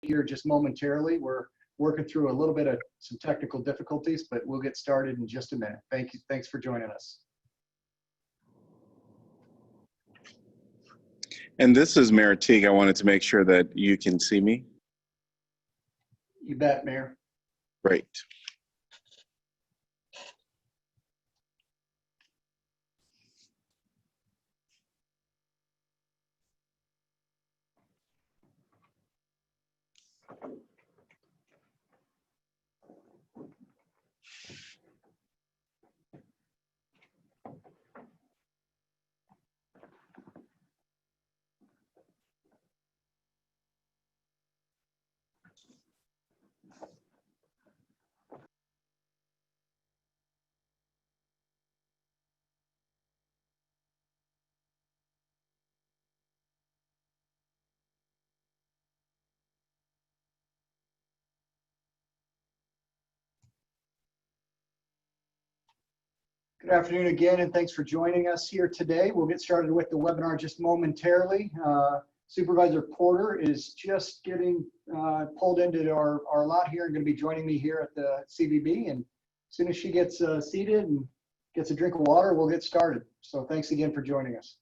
here just momentarily. We're working through a little bit of some technical difficulties, but we'll get started in just a minute. Thank you. Thanks for joining us. And this is Mayor Teague. I wanted to make sure that you can see me. You bet, Mayor. Great. Good afternoon again, and thanks for joining us here today. We'll get started with the webinar just momentarily. Supervisor Porter is just getting pulled into our lot here and going to be joining me here at the CVB. And as soon as she gets seated and gets a drink of water, we'll get started. So thanks again for joining us.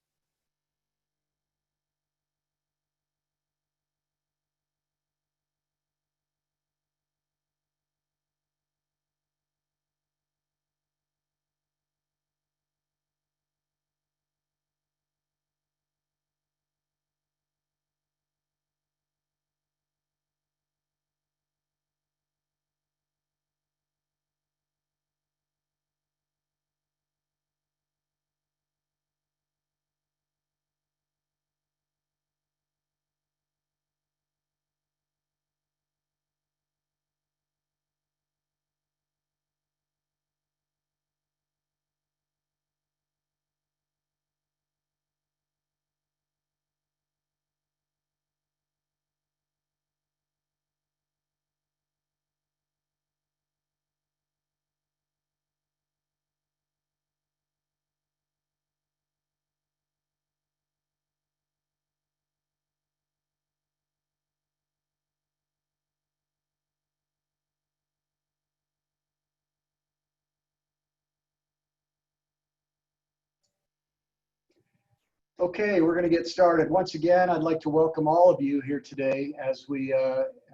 Okay, we're going to get started. Once again, I'd like to welcome all of you here today as we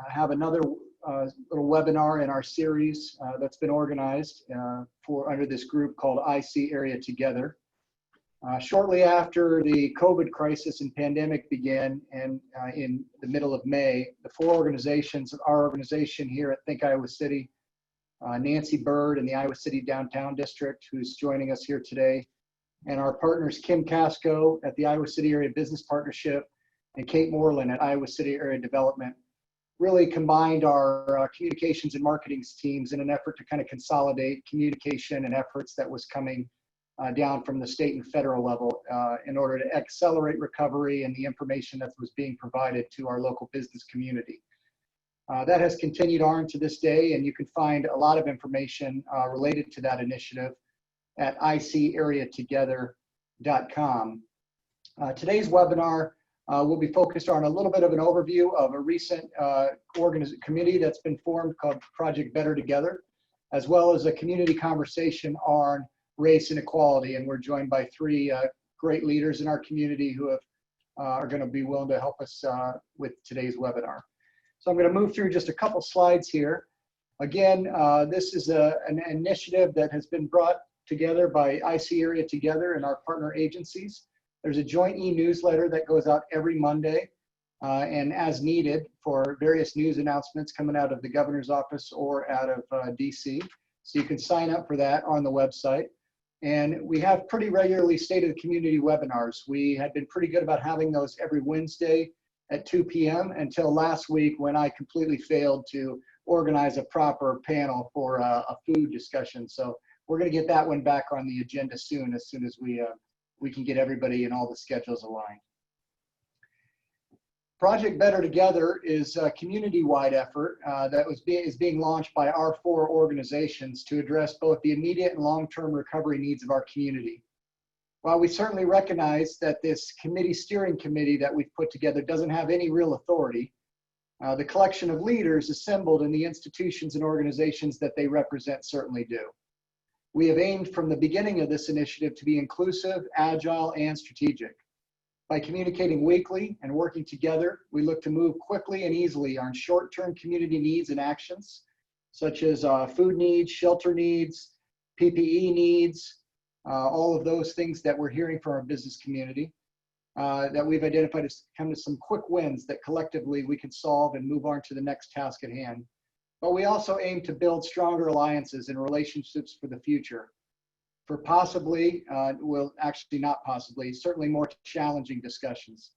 have another little webinar in our series that's been organized under this group called IC Area Together. Shortly after the COVID crisis and pandemic began, and in the middle of May, the four organizations of our organization here at Think Iowa City, Nancy Bird in the Iowa City Downtown District, who's joining us here today, and our partners Kim Casco at the Iowa City Area Business Partnership and Kate Moreland at Iowa City Area Development, really combined our communications and marketing teams in an effort to kind of consolidate communication and efforts that was coming down from the state and federal level in order to accelerate recovery and the information that was being provided to our local business community. That has continued on to this day, and you can find a lot of information related to that initiative at icareatogether.com. Today's webinar will be focused on a little bit of an overview of a recent committee that's been formed called Project Better Together, as well as a community conversation on race and equality. And we're joined by three great leaders in our community who are going to be willing to help us with today's webinar. So I'm going to move through just a couple slides here. Again, this is an initiative that has been brought together by IC Area Together and our partner agencies. There's a joint e-newsletter that goes out every Monday and as needed for various news announcements coming out of the governor's office or out of DC. So you can sign up for that on the website. And we have pretty regularly State of the Community webinars. We had been pretty good about having those every Wednesday at 2 p.m. until last week when I completely failed to organize a proper panel for a food discussion. So we're going to get that one back on the agenda as soon as we can get everybody and all the schedules aligned. Project Better Together is a community-wide effort that is being launched by our four organizations to address both the immediate and long-term recovery needs of our community. While we certainly recognize that this steering committee that we've put together doesn't have any real authority, The collection of leaders assembled in the institutions and organizations that they represent certainly do. We have aimed from the beginning of this initiative to be inclusive, agile, and strategic. By communicating weekly and working together, we look to move quickly and easily on short-term community needs and actions, such as food needs, shelter needs, PPE needs, all of those things that we're hearing from our business community that we've identified as kind of some quick wins that collectively we can solve and move on to the next task at hand. But we also aim to build stronger alliances and relationships for the future, for possibly, well, actually not possibly, certainly more challenging discussions.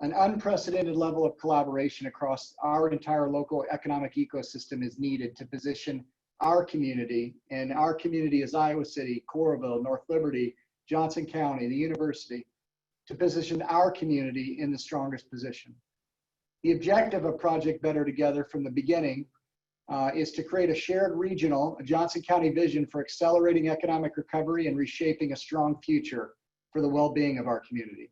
An unprecedented level of collaboration across our entire local economic ecosystem is needed to position our community, and our community is Iowa City, Coralville, North Liberty, Johnson County, the university, to position our community in the strongest position. The objective of Project Better Together from the beginning is to create a shared regional, a Johnson County vision for accelerating economic recovery and reshaping a strong future for the well-being of our community.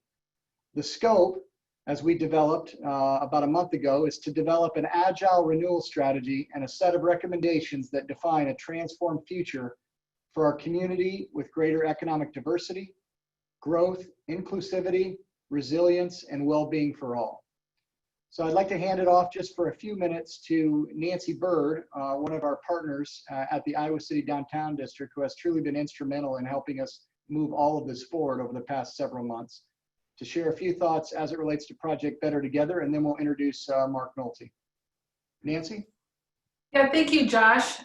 The scope, as we developed about a month ago, is to develop an agile renewal strategy and a set of recommendations that define a transformed future for our community with greater economic diversity, growth, inclusivity, resilience, and well-being for all. So I'd like to hand it off just for a few minutes to Nancy Bird, one of our partners at the Iowa City Downtown District, who has truly been instrumental in helping us move all of this forward over the past several months, to share a few thoughts as it relates to Project Better Together, and then we'll introduce Mark Nolte. Nancy? Yeah, thank you, Josh.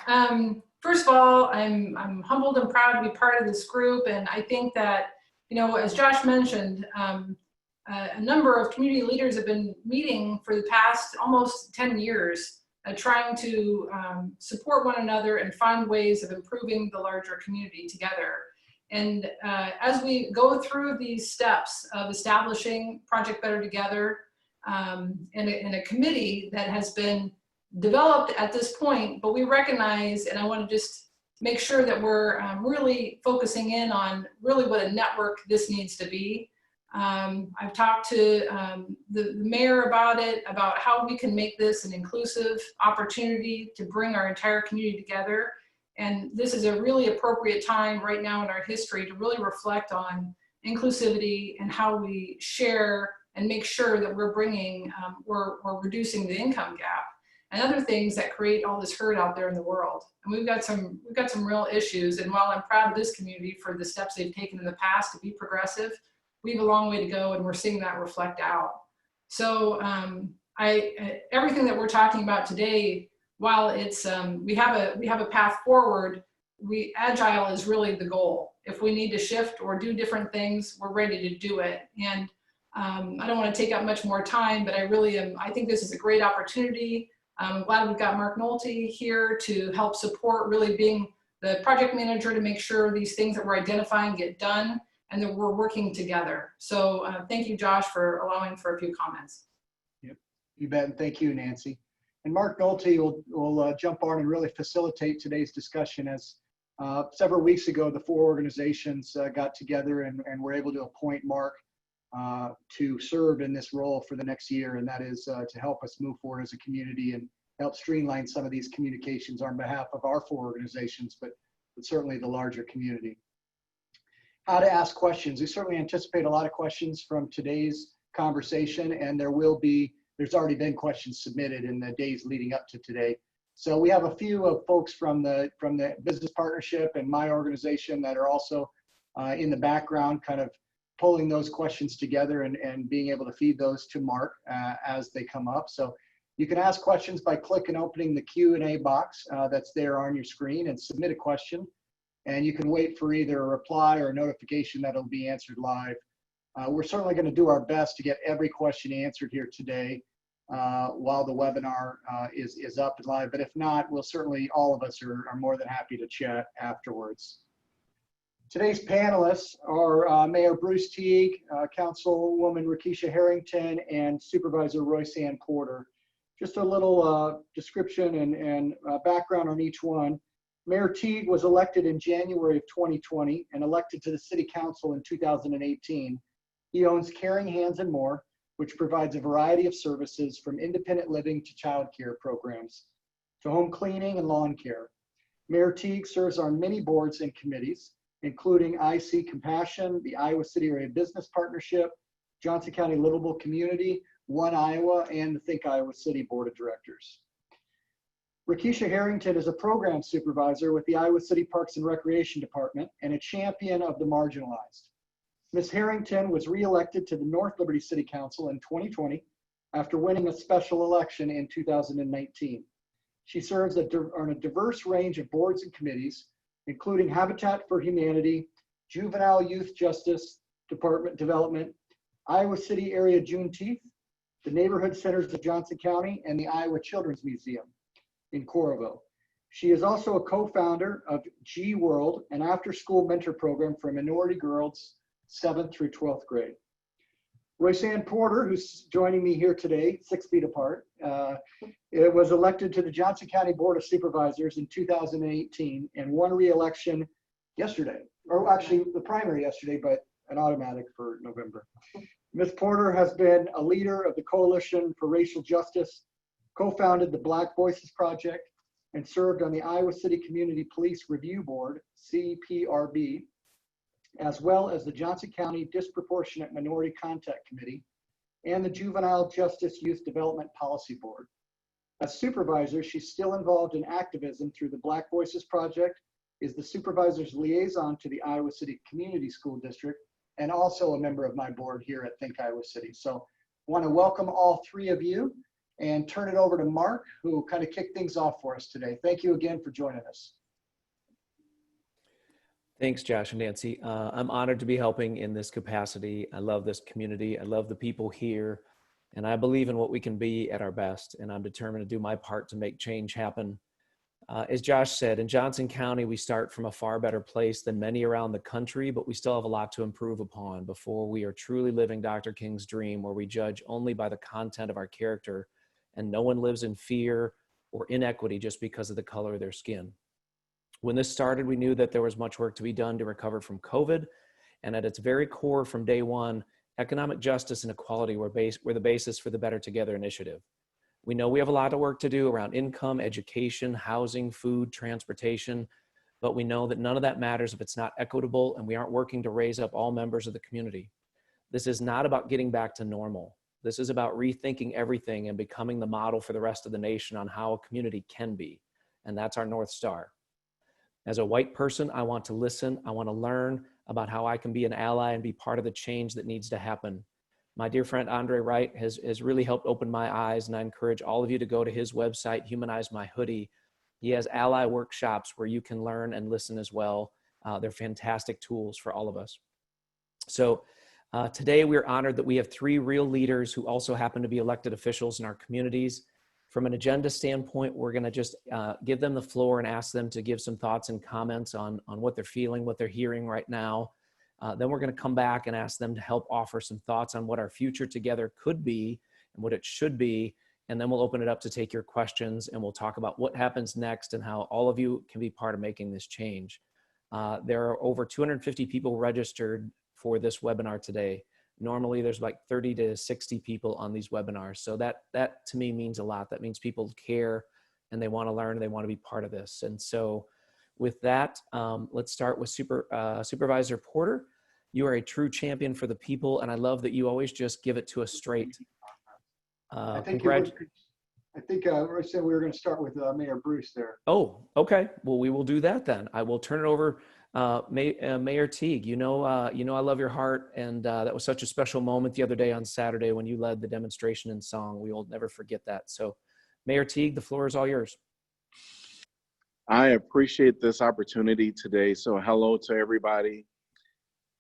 First of all, I'm humbled and proud to be part of this group, and I think that, you know, as Josh mentioned, a number of community leaders have been meeting for the past almost 10 years, trying to support one another and find ways of improving the larger community together. And as we go through these steps of establishing Project Better Together in a committee that has been developed at this point, but we recognize, and I want to just make sure that we're really focusing in on really what a network this needs to be. I've talked to the mayor about it, about how we can make this an inclusive opportunity to bring our entire community together. And this is a really appropriate time right now in our history to really reflect on inclusivity and how we share and make sure that we're bringing, we're reducing the income gap and other things that create all this hurt out there in the world. And we've got some real issues. And while I'm proud of this community for the steps they've taken in the past to be progressive, we have a long way to go, and we're seeing that reflect out. So everything that we're talking about today, while it's we have a path forward, agile is really the goal. If we need to shift or do different things, we're ready to do it. And I don't want to take up much more time, but I think this is a great opportunity. I'm glad we've got Mark Nolte here to help support, really being the project manager to make sure these things that we're identifying get done and that we're working together. So thank you, Josh, for allowing for a few comments. Yep, you bet, and thank you, Nancy. And Mark Nolte will jump on and really facilitate today's discussion. As several weeks ago, the four organizations got together and were able to appoint Mark to serve in this role for the next year, and that is to help us move forward as a community and help streamline some of these communications on behalf of our four organizations, but certainly the larger community. How to ask questions. We certainly anticipate a lot of questions from today's conversation, and there's already been questions submitted in the days leading up to today. So we have a few of folks from the business partnership and my organization that are also in the background, kind of pulling those questions together and being able to feed those to Mark as they come up. So you can ask questions by clicking and opening the Q&A box that's there on your screen and submit a question. And you can wait for either a reply or a notification that'll be answered live. We're certainly going to do our best to get every question answered here today while the webinar is up and live. But if not, all of us are more than happy to chat afterwards. Today's panelists are Mayor Bruce Teague, Councilwoman RaQuishia Harrington, and Supervisor Royceann Porter. Just a little description and background on each one. Mayor Teague was elected in January of 2020 and elected to the City Council in 2018. He owns Caring Hands and More, which provides a variety of services from independent living to childcare programs to home cleaning and lawn care. Mayor Teague serves on many boards and committees, including IC Compassion, the Iowa City Area Business Partnership, Johnson County Livable Community, One Iowa, and the Think Iowa City Board of Directors. RaQuishia Harrington is a program supervisor with the Iowa City Parks and Recreation Department and a champion of the marginalized. Ms. Harrington was reelected to the North Liberty City Council in 2020 after winning a special election in 2019. She serves on a diverse range of boards and committees, including Habitat for Humanity, Juvenile Youth Justice Department Development, Iowa City Area Juneteenth, the Neighborhood Centers of Johnson County, and the Iowa Children's Museum in Coralville. She is also a co-founder of G World, an after-school mentor program for minority girls 7th through 12th grade. Royceann Porter, who's joining me here today, 6 feet apart, it was elected to the Johnson County Board of Supervisors in 2018 and won re-election yesterday, or actually the primary yesterday, but an automatic for November. Ms. Porter has been a leader of the Coalition for Racial Justice, co-founded the Black Voices Project, and served on the Iowa City Community Police Review Board, CPRB, as well as the Johnson County Disproportionate Minority Contact Committee and the Juvenile Justice Youth Development Policy Board. As supervisor, she's still involved in activism through the Black Voices Project, is the supervisor's liaison to the Iowa City Community School District, and also a member of my board here at Think Iowa City. So I want to welcome all three of you and turn it over to Mark, who will kind of kick things off for us today. Thank you again for joining us. Thanks, Josh and Nancy. I'm honored to be helping in this capacity. I love this community. I love the people here, and I believe in what we can be at our best, and I'm determined to do my part to make change happen. As Josh said, in Johnson County, we start from a far better place than many around the country, but we still have a lot to improve upon before we are truly living Dr. King's dream, where we judge only by the content of our character, and no one lives in fear or inequity just because of the color of their skin. When this started, we knew that there was much work to be done to recover from COVID, and at its very core from day one, economic justice and equality were the basis for the Better Together initiative. We know we have a lot of work to do around income, education, housing, food, transportation, but we know that none of that matters if it's not equitable and we aren't working to raise up all members of the community. This is not about getting back to normal. This is about rethinking everything and becoming the model for the rest of the nation on how a community can be, and that's our North Star. As a white person, I want to listen. I want to learn about how I can be an ally and be part of the change that needs to happen. My dear friend, Andre Wright, has really helped open my eyes, and I encourage all of you to go to his website, Humanize My Hoodie. He has ally workshops where you can learn and listen as well. They're fantastic tools for all of us. So today we're honored that we have three real leaders who also happen to be elected officials in our communities. From an agenda standpoint, we're going to just give them the floor and ask them to give some thoughts and comments on what they're feeling, what they're hearing right now. Then we're going to come back and ask them to help offer some thoughts on what our future together could be and what it should be. And then we'll open it up to take your questions, and we'll talk about what happens next and how all of you can be part of making this change. There are over 250 people registered for this webinar today. Normally there's like 30 to 60 people on these webinars. So that to me means a lot. That means people care and they want to learn and they want to be part of this. And so with that, let's start with Supervisor Porter. You are a true champion for the people, and I love that you always just give it to us straight. I think Royceann, we were going to start with Mayor Bruce there. Oh, okay. Well, we will do that then. I will turn it over. Mayor Teague, you know I love your heart, and that was such a special moment the other day on Saturday when you led the demonstration in song. We will never forget that. So, Mayor Teague, the floor is all yours. I appreciate this opportunity today. So hello to everybody.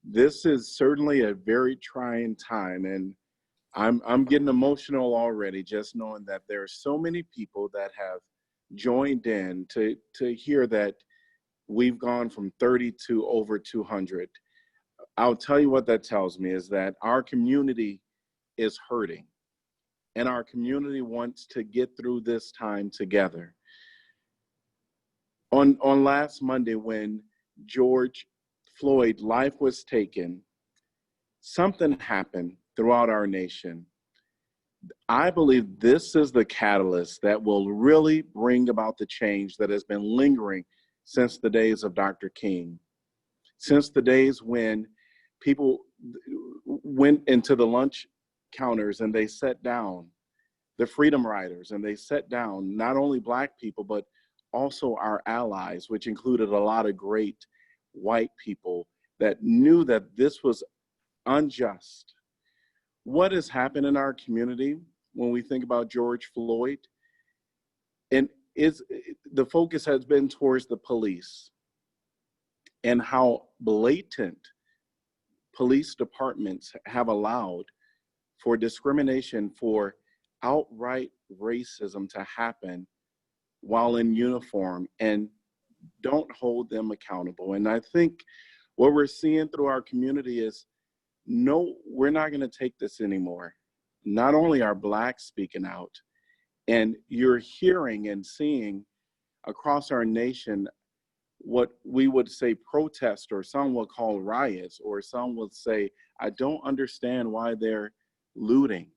This is certainly a very trying time, and I'm getting emotional already just knowing that there are so many people that have joined in to hear that we've gone from 30 to over 200. I'll tell you what that tells me is that our community is hurting, and our community wants to get through this time together. On last Monday, when George Floyd's life was taken, something happened throughout our nation. I believe this is the catalyst that will really bring about the change that has been lingering since the days of Dr. King, since the days when people went into the lunch counters and they sat down, the Freedom Riders, and they sat down, not only Black people, but also our allies, which included a lot of great white people that knew that this was unjust. What has happened in our community when we think about George Floyd? And the focus has been towards the police and how blatant police departments have allowed for discrimination, for outright racism to happen while in uniform, and don't hold them accountable. And I think what we're seeing through our community is, no, we're not going to take this anymore. Not only are Blacks speaking out, and you're hearing and seeing across our nation what we would say protest, or some will call riots, or some will say, I don't understand why they're looting.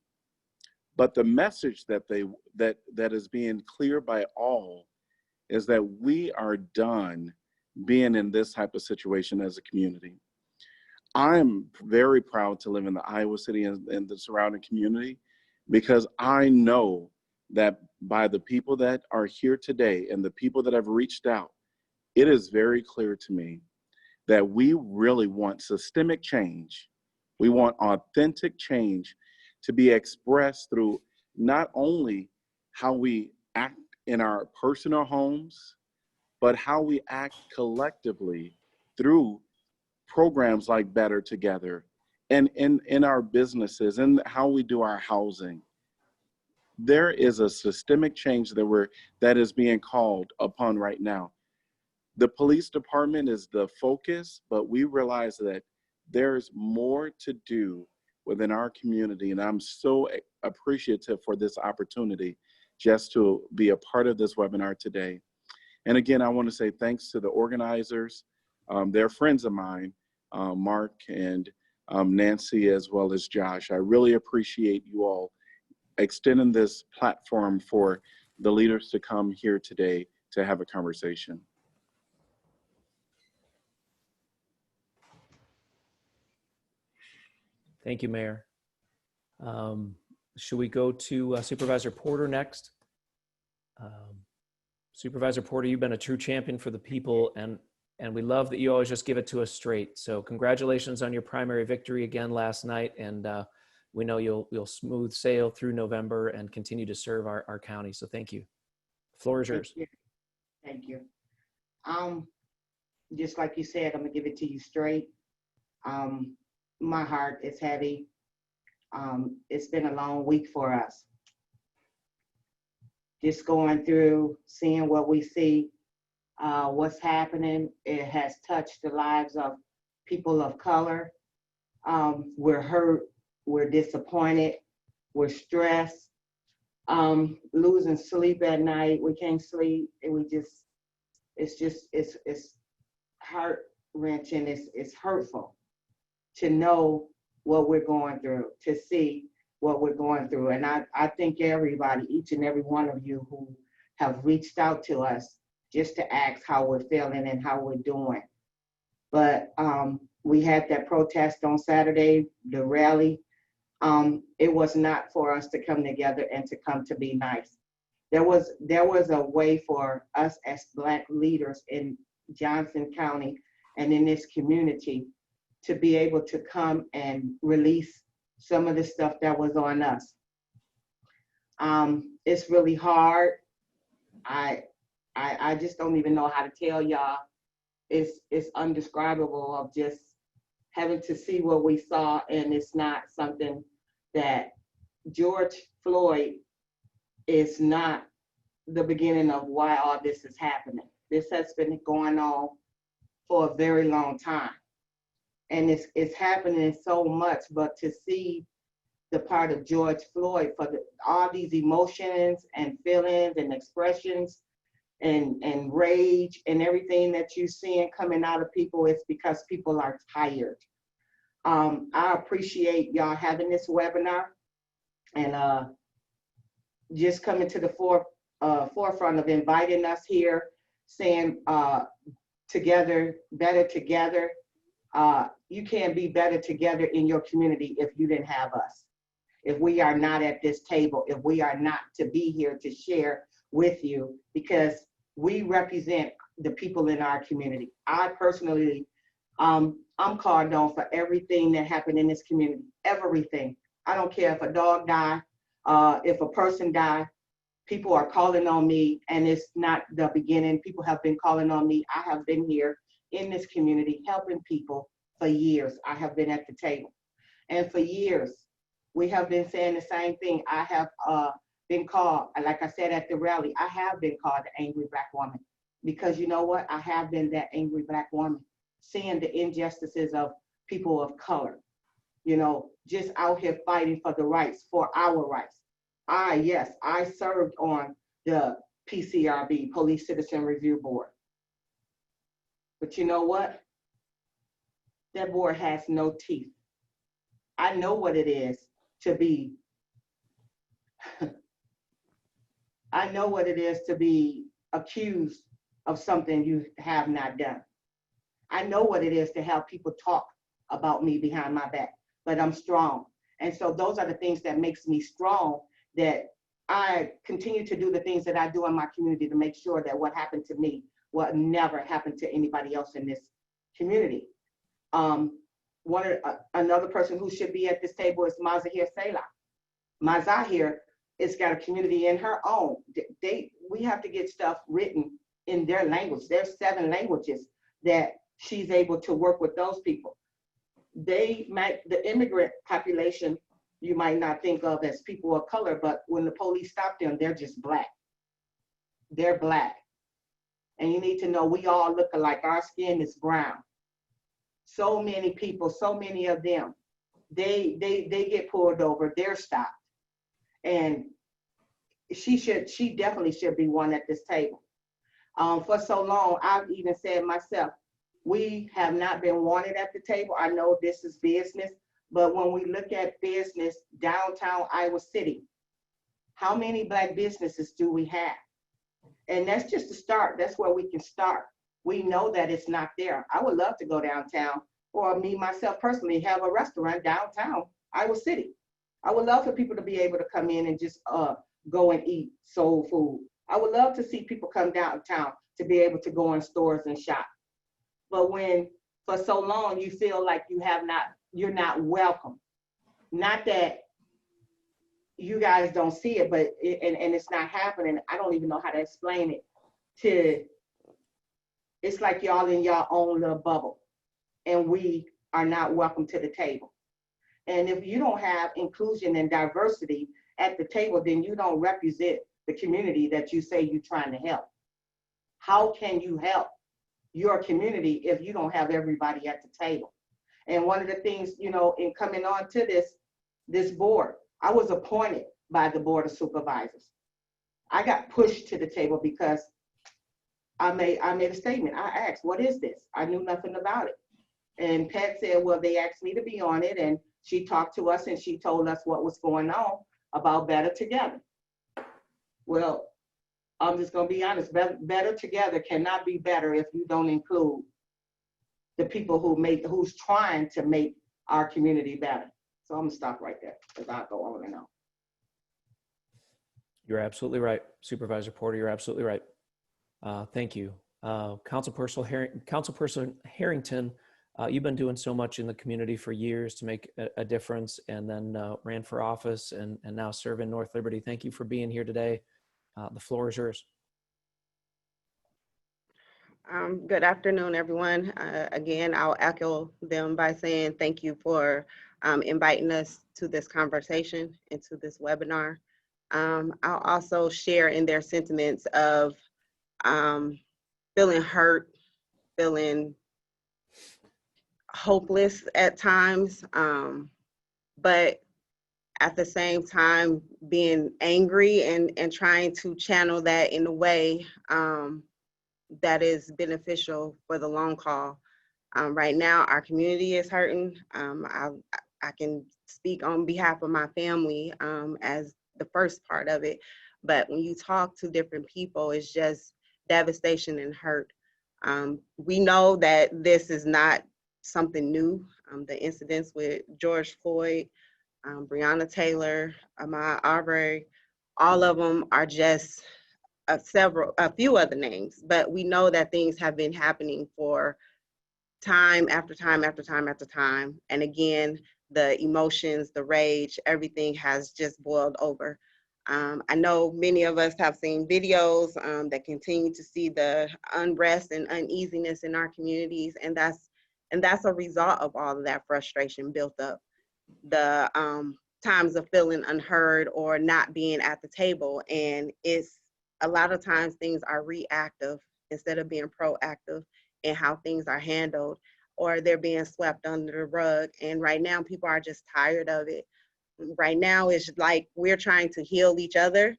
But the message that is being clear by all is that we are done being in this type of situation as a community. I'm very proud to live in the Iowa City and the surrounding community, because I know that by the people that are here today and the people that have reached out, it is very clear to me that we really want systemic change. We want authentic change to be expressed through not only how we act in our personal homes, but how we act collectively through programs like Better Together, and in our businesses, and how we do our housing. There is a systemic change that is being called upon right now. The police department is the focus, but we realize that there's more to do within our community, and I'm so appreciative for this opportunity just to be a part of this webinar today. And again, I want to say thanks to the organizers. They're friends of mine, Mark and Nancy, as well as Josh. I really appreciate you all extending this platform for the leaders to come here today to have a conversation. Thank you, Mayor. Should we go to Supervisor Porter next? Supervisor Porter, you've been a true champion for the people, and we love that you always just give it to us straight. So congratulations on your primary victory again last night, and we know you'll smooth sail through November and continue to serve our county. So thank you. The floor is yours. Thank you. Just like you said, I'm gonna give it to you straight. My heart is heavy. It's been a long week for us. Just going through, seeing what we see, what's happening. It has touched the lives of people of color. We're hurt, we're disappointed, we're stressed, losing sleep at night. We can't sleep, and it's heart-wrenching, it's hurtful to know what we're going through, to see what we're going through. And I thank everybody, each and every one of you who have reached out to us just to ask how we're feeling and how we're doing. But we had that protest on Saturday, the rally. It was not for us to come together and to come to be nice. There was a way for us as Black leaders in Johnson County and in this community to be able to come and release some of the stuff that was on us. It's really hard. I just don't even know how to tell y'all. It's undescribable of just having to see what we saw, and it's not something that George Floyd is not the beginning of why all this is happening. This has been going on for a very long time. And it's happening so much, but to see the part of George Floyd for all these emotions and feelings and expressions and rage and everything that you're seeing coming out of people, it's because people are tired. I appreciate y'all having this webinar. and just coming to the forefront of inviting us here, saying together, better together. You can't be better together in your community if you didn't have us. If we are not at this table, if we are not to be here to share with you, because we represent the people in our community. I personally, I'm called on for everything that happened in this community, everything. I don't care if a dog died, if a person died, people are calling on me, and it's not the beginning. People have been calling on me. I have been here in this community helping people for years. I have been at the table. And for years, we have been saying the same thing. I have been called, like I said at the rally, I have been called the angry Black woman. Because you know what? I have been that angry Black woman, seeing the injustices of people of color, you know, just out here fighting for the rights, for our rights. I served on the PCRB, Police Citizen Review Board. But you know what? That board has no teeth. I know what it is to be, I know what it is to be accused of something you have not done. I know what it is to have people talk about me behind my back, but I'm strong. And so those are the things that makes me strong, that I continue to do the things that I do in my community to make sure that what happened to me will never happen to anybody else in this community. Another person who should be at this table is Mazahir Selah. Mazahir has got a community in her own. We have to get stuff written in their language. There's 7 languages that she's able to work with those people. The immigrant population, you might not think of as people of color, but when the police stop them, they're just Black. They're Black. And you need to know we all look alike. Our skin is brown. So many people, so many of them, they get pulled over, they're stopped. And she definitely should be one at this table. For so long, I've even said myself, we have not been wanted at the table. I know this is business, but when we look at business downtown Iowa City, how many Black businesses do we have? And that's just the start. That's where we can start. We know that it's not there. I would love to go downtown, or me, myself personally, have a restaurant downtown Iowa City. I would love for people to be able to come in and just go and eat soul food. I would love to see people come downtown to be able to go in stores and shop. But when for so long you feel like you're not welcome, not that you guys don't see it, but and it's not happening. I don't even know how to explain it. It's like y'all in your own little bubble, and we are not welcome to the table. And if you don't have inclusion and diversity at the table, then you don't represent the community that you say you're trying to help. How can you help your community if you don't have everybody at the table? And one of the things, you know, in coming on to this board, I was appointed by the Board of Supervisors. I got pushed to the table because I made a statement. I asked, what is this? I knew nothing about it. And Pat said, well, they asked me to be on it, and she talked to us and she told us what was going on about Better Together. Well, I'm just gonna be honest, better together cannot be better if you don't include the people who's trying to make our community better. So I'm gonna stop right there because I'll go on and on. You're absolutely right, Supervisor Porter. You're absolutely right. Thank you. Councilperson Harrington, you've been doing so much in the community for years to make a difference, and then ran for office and now serve in North Liberty. Thank you for being here today. The floor is yours. Good afternoon, everyone. Again, I'll echo them by saying thank you for inviting us to this conversation and to this webinar. I'll also share in their sentiments of feeling hurt, feeling hopeless at times, but at the same time being angry and trying to channel that in a way that is beneficial for the long haul. Right now, our community is hurting. I can speak on behalf of my family as the first part of it. But when you talk to different people, it's just devastation and hurt. We know that this is not something new. The incidents with George Floyd, Breonna Taylor, Ahmaud Arbery, all of them are just a few other names, but we know that things have been happening for time after time after time after time. And again, the emotions, the rage, everything has just boiled over. I know many of us have seen videos that continue to see the unrest and uneasiness in our communities, and that's a result of all of that frustration built up. The times of feeling unheard or not being at the table, and it's a lot of times things are reactive instead of being proactive in how things are handled, or they're being swept under the rug. And right now, people are just tired of it. Right now, it's like we're trying to heal each other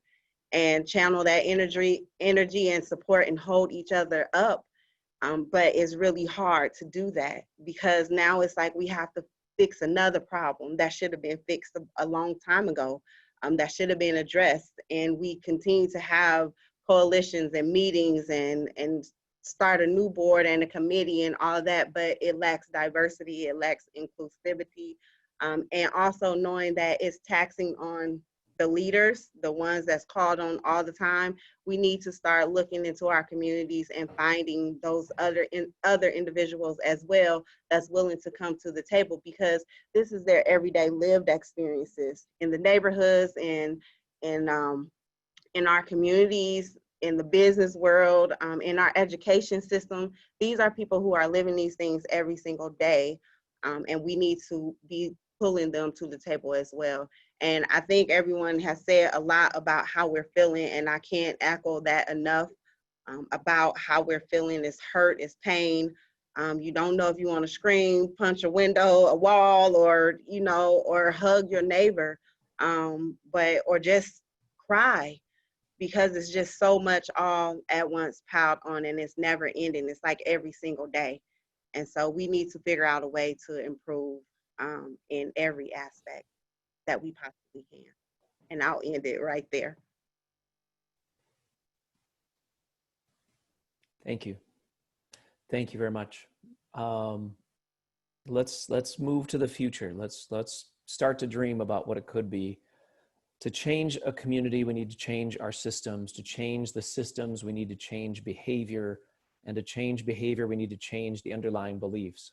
and channel that energy and support and hold each other up. But it's really hard to do that because now it's like we have to fix another problem that should have been fixed a long time ago, that should have been addressed. And we continue to have coalitions and meetings and start a new board and a committee and all of that, but it lacks diversity, it lacks inclusivity, and also knowing that it's taxing on the leaders, the ones that's called on all the time. We need to start looking into our communities and finding those other individuals as well that's willing to come to the table, because this is their everyday lived experiences in the neighborhoods and in our communities, in the business world, in our education system. These are people who are living these things every single day, and we need to be pulling them to the table as well. And I think everyone has said a lot about how we're feeling, and I can't echo that enough, about how we're feeling. Is hurt, is pain. You don't know if you want to scream, punch a window, a wall, or, you know, or hug your neighbor, or just cry, because it's just so much all at once piled on, and it's never ending. It's like every single day. And so we need to figure out a way to improve in every aspect that we possibly can. And I'll end it right there. Thank you. Thank you very much. Let's move to the future. Let's start to dream about what it could be. To change a community, we need to change our systems. To change the systems, we need to change behavior. And to change behavior, we need to change the underlying beliefs.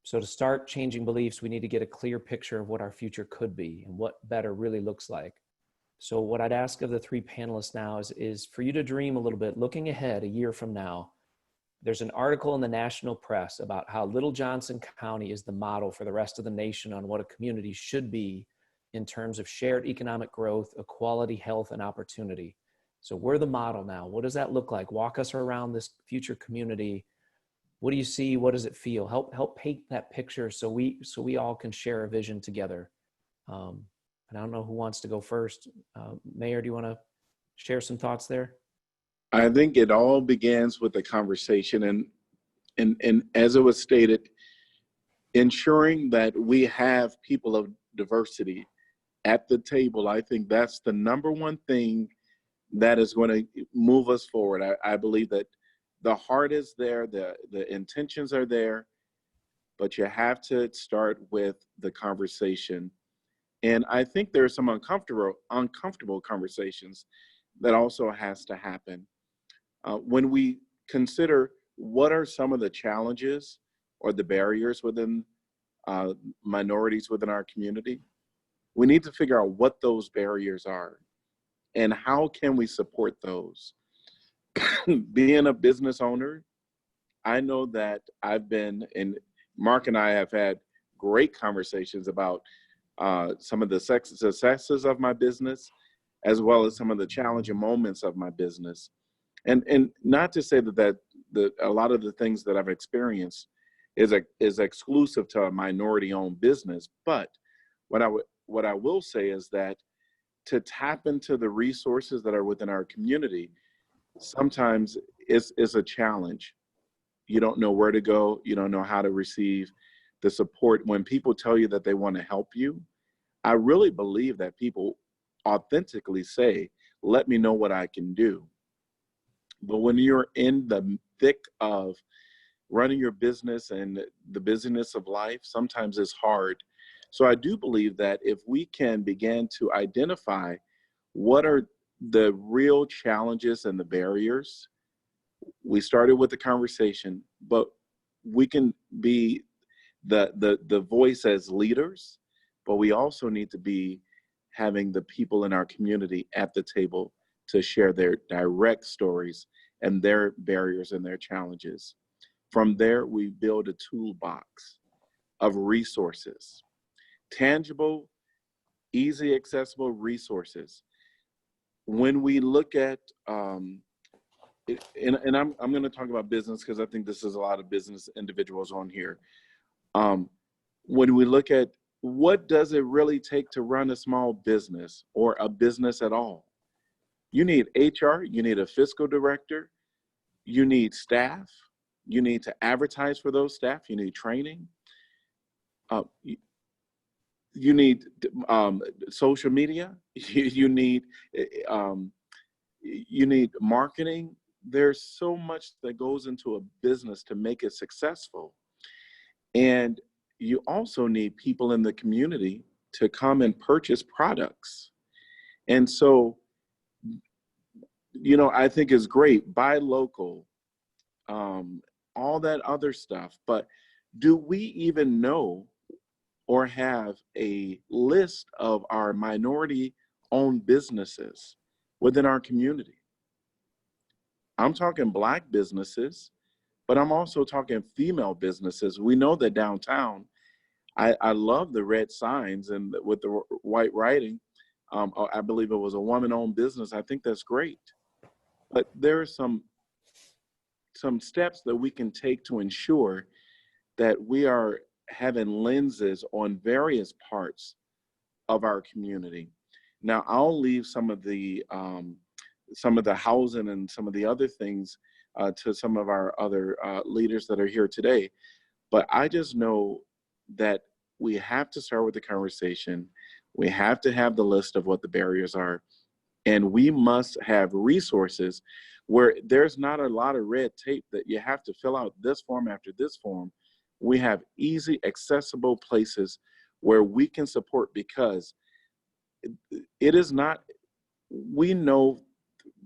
So to start changing beliefs, we need to get a clear picture of what our future could be and what better really looks like. So what I'd ask of the three panelists now is for you to dream a little bit, looking ahead a year from now. There's an article in the national press about how Little Johnson County is the model for the rest of the nation on what a community should be in terms of shared economic growth, equality, health, and opportunity. So we're the model now. What does that look like? Walk us around this future community. What do you see? What does it feel? Help paint that picture so we all can share a vision together. And I don't know who wants to go first. Mayor, do you want to share some thoughts there? I think it all begins with the conversation, and as it was stated, ensuring that we have people of diversity at the table. I think that's the number one thing that is going to move us forward. I believe that the heart is there, the intentions are there, but you have to start with the conversation. And I think there are some uncomfortable conversations that also has to happen. When we consider what are some of the challenges or the barriers within minorities within our community, we need to figure out what those barriers are and how can we support those. Being a business owner, I know that Mark and I have had great conversations about some of the successes of my business, as well as some of the challenging moments of my business. And not to say that a lot of the things that I've experienced is exclusive to a minority-owned business, but what I will say is that to tap into the resources that are within our community, sometimes is a challenge. You don't know where to go. You don't know how to receive the support. When people tell you that they want to help you, I really believe that people authentically say, let me know what I can do. But when you're in the thick of running your business and the busyness of life, sometimes it's hard. So I do believe that if we can begin to identify what are the real challenges and the barriers, we started with the conversation, but we can be the voice as leaders, but we also need to be having the people in our community at the table to share their direct stories and their barriers and their challenges. From there, we build a toolbox of resources, tangible, easy, accessible resources. When we look at, and I'm going to talk about business because I think this is a lot of business individuals on here. When we look at what does it really take to run a small business or a business at all? You need HR, you need a fiscal director, you need staff, you need to advertise for those staff, you need training, you need social media, you need marketing. There's so much that goes into a business to make it successful. And you also need people in the community to come and purchase products. And so, I think it's great, buy local, all that other stuff. But do we even know or have a list of our minority-owned businesses within our community? I'm talking Black businesses, but I'm also talking female businesses. We know that downtown, I love the red signs and with the white writing. I believe it was a woman-owned business. I think that's great. But there are some steps that we can take to ensure that we are having lenses on various parts of our community. Now, I'll leave some of the housing and some of the other things to some of our other leaders that are here today. But I just know that we have to start with the conversation. We have to have the list of what the barriers are. And we must have resources where there's not a lot of red tape that you have to fill out this form after this form. We have easy, accessible places where we can support, because it is not, we know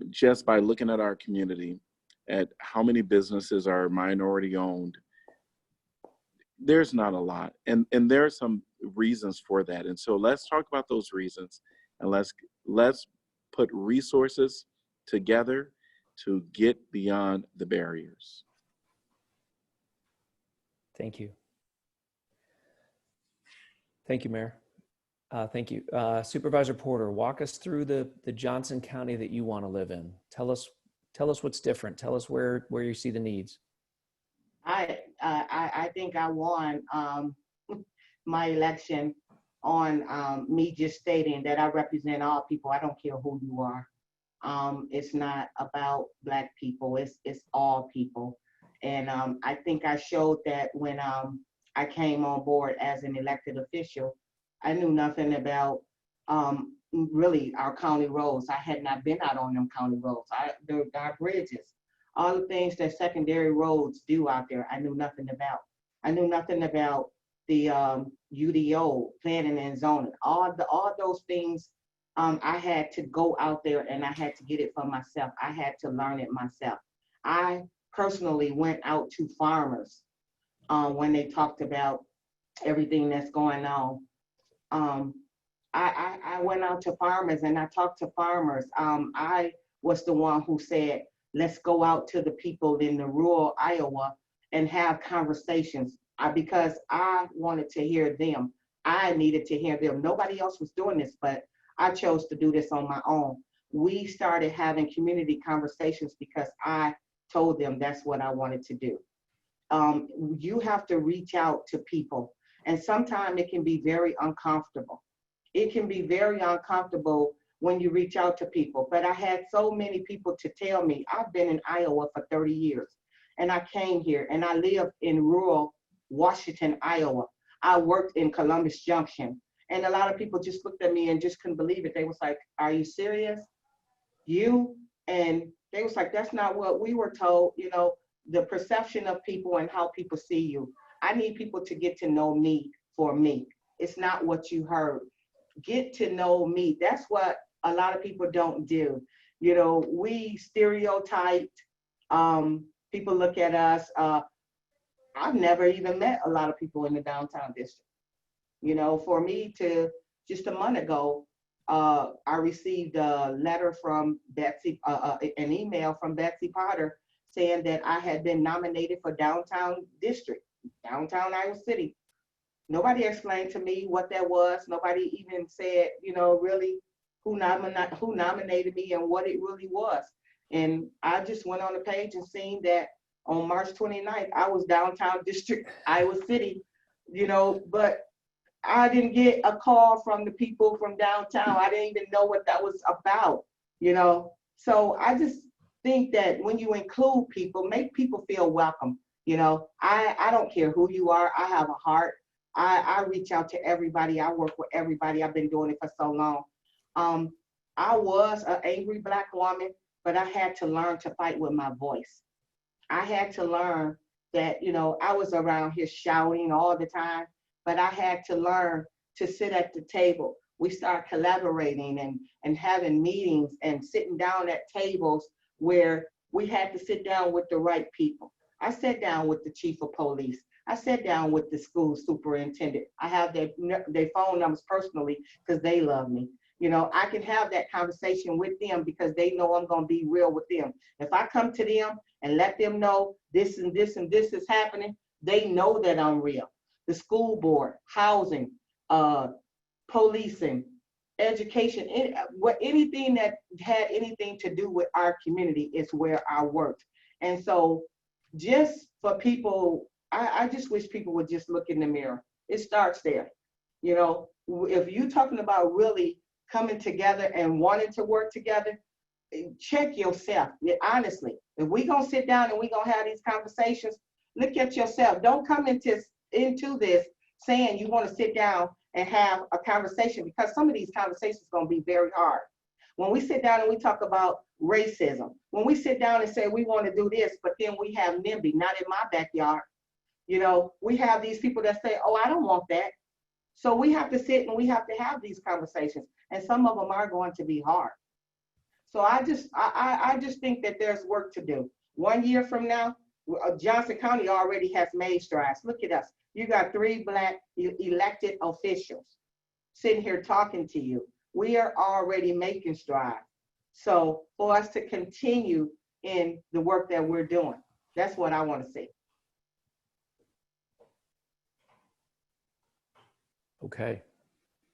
just by looking at our community, at how many businesses are minority owned, there's not a lot. And there are some reasons for that. And so let's talk about those reasons, and let's put resources together to get beyond the barriers. Thank you. Thank you, Mayor. Thank you. Supervisor Porter, walk us through the Johnson County that you want to live in. Tell us what's different. Tell us where you see the needs. I think I won my election on me just stating that I represent all people. I don't care who you are. It's not about Black people. It's all people. And I think I showed that when I came on board as an elected official. I knew nothing about really our county roads. I had not been out on them county roads. Our bridges, all the things that secondary roads do out there, I knew nothing about. I knew nothing about the UDO, planning and zoning, all those things. I had to go out there and I had to get it for myself. I had to learn it myself. I personally went out to farmers when they talked about everything that's going on. I went out to farmers and I talked to farmers. I was the one who said, let's go out to the people in the rural Iowa and have conversations because I wanted to hear them. I needed to hear them. Nobody else was doing this, but I chose to do this on my own. We started having community conversations because I told them that's what I wanted to do. You have to reach out to people. And sometimes it can be very uncomfortable. It can be very uncomfortable when you reach out to people. But I had so many people to tell me, I've been in Iowa for 30 years. And I came here and I lived in rural Washington, Iowa. I worked in Columbus Junction. And a lot of people just looked at me and just couldn't believe it. They was like, are you serious? You? And they was like, that's not what we were told. You know, the perception of people and how people see you. I need people to get to know me for me. It's not what you heard. Get to know me. That's what a lot of people don't do. You know, we stereotyped. People look at us. I've never even met a lot of people in the downtown district. You know, for me to, just a month ago, I received a letter from Betsy, an email from Betsy Porter saying that I had been nominated for downtown district, downtown Iowa City. Nobody explained to me what that was. Nobody even said, you know, really who nominated me and what it really was. And I just went on the page and seen that on March 29th, I was downtown district, Iowa City, you know, but I didn't get a call from the people from downtown. I didn't even know what that was about, you know. So I just think that when you include people, make people feel welcome. You know, I don't care who you are. I have a heart. I reach out to everybody. I work with everybody. I've been doing it for so long. I was an angry Black woman, but I had to learn to fight with my voice. I had to learn that, you know, I was around here shouting all the time, but I had to learn to sit at the table. We start collaborating and having meetings and sitting down at tables where we had to sit down with the right people. I sat down with the chief of police. I sat down with the school superintendent. I have their phone numbers personally because they love me. You know, I can have that conversation with them because they know I'm going to be real with them. If I come to them and let them know this and this and this is happening, they know that I'm real. The school board, housing, policing, education, anything that had anything to do with our community is where I worked. And so just for people, I just wish people would just look in the mirror. It starts there. You know, if you're talking about really coming together and wanting to work together, check yourself. Honestly, if we're going to sit down and we're going to have these conversations, look at yourself. Don't come into this saying you want to sit down and have a conversation, because some of these conversations are going to be very hard. When we sit down and we talk about racism, when we sit down and say we want to do this, but then we have NIMBY, not in my backyard. You know, we have these people that say, oh, I don't want that. So we have to sit and we have to have these conversations. And some of them are going to be hard. So I just think that there's work to do. 1 year from now, Johnson County already has made strides. Look at us. You got 3 Black elected officials sitting here talking to you. We are already making strides. So for us to continue in the work that we're doing, that's what I want to see. Okay,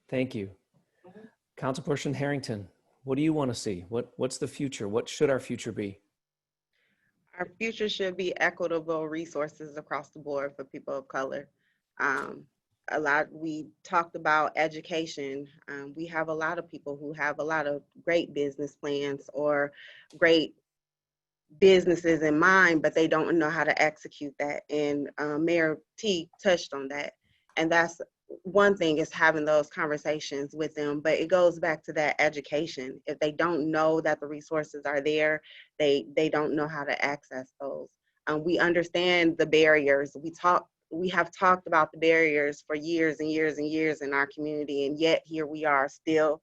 thank you. Councilperson Harrington, what do you want to see? What's the future? What should our future be? Our future should be equitable resources across the board for people of color. We talked about education. We have a lot of people who have a lot of great business plans or great businesses in mind, but they don't know how to execute that. And Mayor Teague touched on that. And that's one thing, is having those conversations with them, but it goes back to that education. If they don't know that the resources are there, they don't know how to access those. We understand the barriers. We have talked about the barriers for years and years and years in our community, and yet here we are still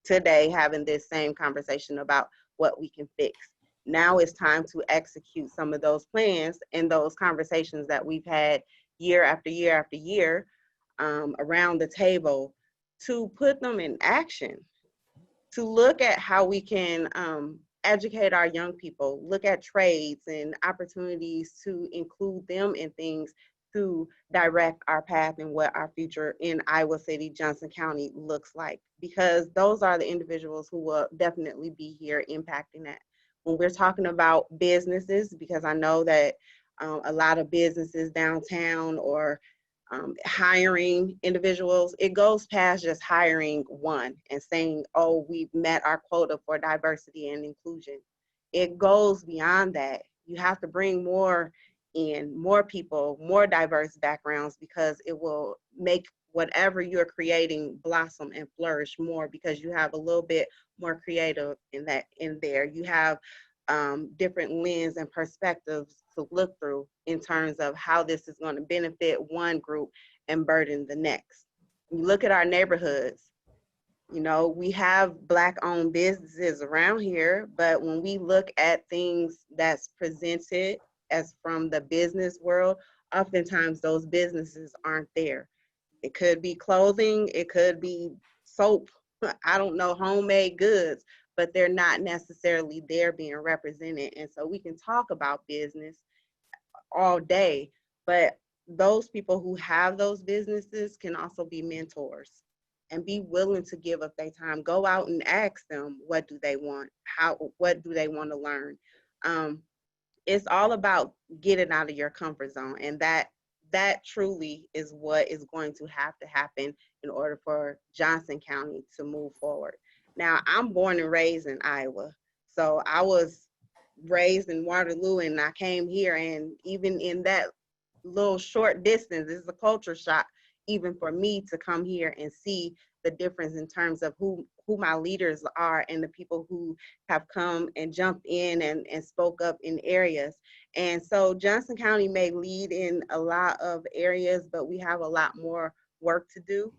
today having this same conversation about what we can fix. Now it's time to execute some of those plans and those conversations that we've had year after year after year around the table, to put them in action, to look at how we can educate our young people, look at trades and opportunities to include them in things to direct our path and what our future in Iowa City, Johnson County looks like, because those are the individuals who will definitely be here impacting that. When we're talking about businesses, because I know that a lot of businesses downtown or hiring individuals, it goes past just hiring one and saying, oh, we've met our quota for diversity and inclusion. It goes beyond that. You have to bring more in, more people, more diverse backgrounds, because it will make whatever you're creating blossom and flourish more, because you have a little bit more creative in there. You have different lens and perspectives to look through in terms of how this is going to benefit one group and burden the next. You look at our neighborhoods, you know, we have Black-owned businesses around here, but when we look at things that's presented as from the business world, oftentimes those businesses aren't there. It could be clothing, it could be soap, I don't know, homemade goods, but they're not necessarily there being represented. And so we can talk about business all day, but those people who have those businesses can also be mentors and be willing to give up their time. Go out and ask them, what do they want? What do they want to learn? It's all about getting out of your comfort zone. And that truly is what is going to happen in order for Johnson County to move forward. Now, I'm born and raised in Iowa. So I was raised in Waterloo and I came here, and even in that little short distance, it's a culture shock even for me to come here and see the difference in terms of who my leaders are and the people who have come and jumped in and spoke up in areas. And so Johnson County may lead in a lot of areas, but we have a lot more work to do.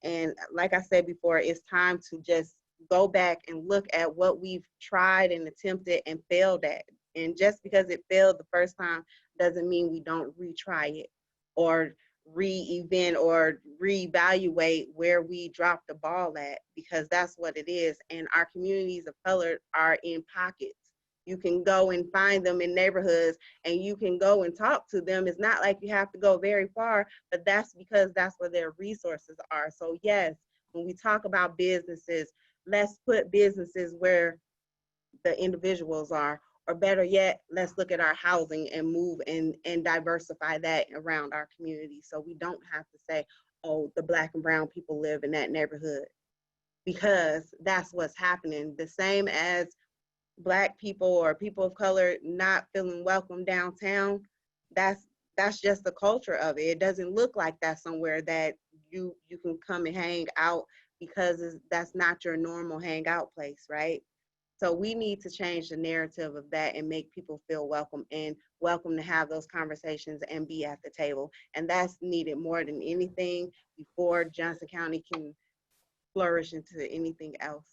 And like I said before, it's time to just go back and look at what we've tried and attempted and failed at. And just because it failed the first time doesn't mean we don't retry it or re-event or reevaluate where we dropped the ball at, because that's what it is. And our communities of color are in pockets. You can go and find them in neighborhoods and you can go and talk to them. It's not like you have to go very far, but that's because that's where their resources are. So yes, when we talk about businesses, let's put businesses where the individuals are, or better yet, let's look at our housing and move and diversify that around our community. So we don't have to say, oh, the Black and brown people live in that neighborhood, because that's what's happening. The same as Black people or people of color not feeling welcome downtown, that's just the culture of it. It doesn't look like that somewhere that you can come and hang out, because that's not your normal hangout place, right? So we need to change the narrative of that and make people feel welcome and welcome to have those conversations and be at the table. And that's needed more than anything before Johnson County can flourish into anything else.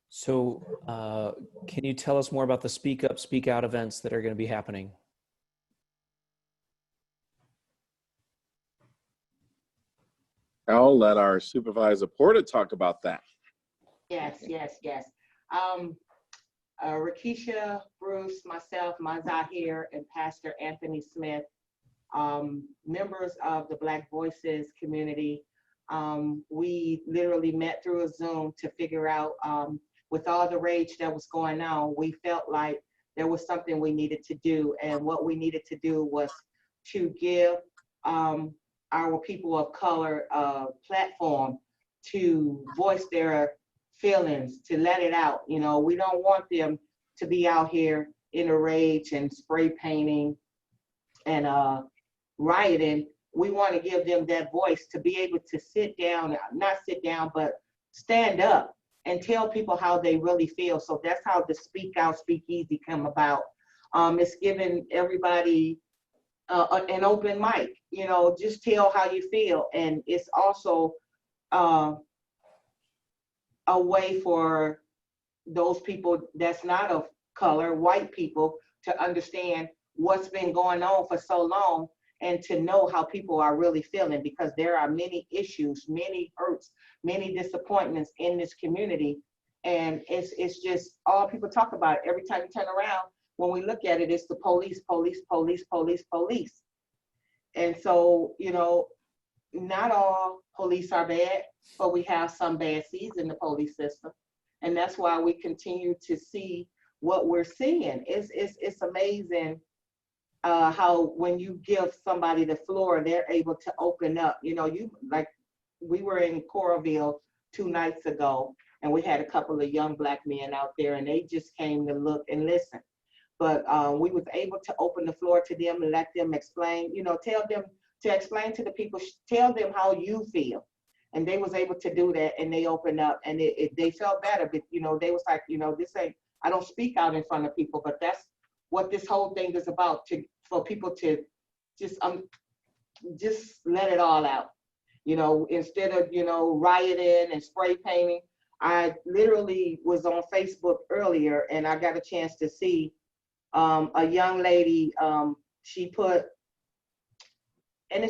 So can you tell us more about the Speak Up, Speak Out events that are going to be happening? I'll let our Supervisor Porter talk about that. Yes. RaQuishia, Bruce, myself, Mazahir, and Pastor Anthony Smith, members of the Black Voices community, we literally met through a Zoom to figure out, with all the rage that was going on, we felt like there was something we needed to do. And what we needed to do was to give our people of color platform to voice their feelings, to let it out. You know, we don't want them to be out here in a rage and spray painting and rioting. We want to give them that voice to be able to sit down, not sit down, but stand up and tell people how they really feel. So that's how the Speak Out, Speak Easy come about. It's giving everybody an open mic, you know, just tell how you feel. And it's also a way for those people that's not of color, white people, to understand what's been going on for so long and to know how people are really feeling, because there are many issues, many hurts, many disappointments in this community. And it's just all people talk about. Every time you turn around, when we look at it, it's the police, police, police, police, police. And so, you know, not all police are bad, but we have some bad seeds in the police system. And that's why we continue to see what we're seeing. It's amazing how when you give somebody the floor, they're able to open up. You know, we were in Coralville 2 nights ago, and we had a couple of young Black men out there, and they just came to look and listen. but we was able to open the floor to them and let them explain, you know, tell them to explain to the people, tell them how you feel. And they was able to do that, and they opened up, and they felt better. But, you know, they was like, you know, this ain't, I don't speak out in front of people, but that's what this whole thing is about, for people to just let it all out. You know, instead of, you know, rioting and spray painting. I literally was on Facebook earlier, and I got a chance to see a young lady, she put, and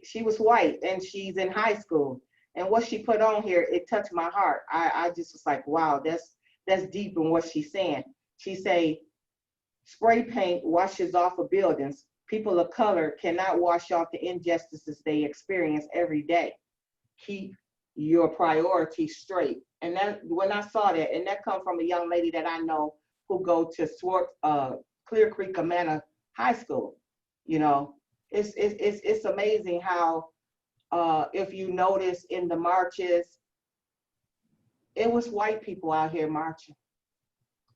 she was white, and she's in high school. And what she put on here, it touched my heart. I just was like, wow, that's deep in what she's saying. She say, spray paint washes off of buildings. People of color cannot wash off the injustices they experience every day. Keep your priorities straight. And then when I saw that, and that come from a young lady that I know who go to Clear Creek Amana High School, you know, it's amazing how, if you notice in the marches, it was white people out here marching.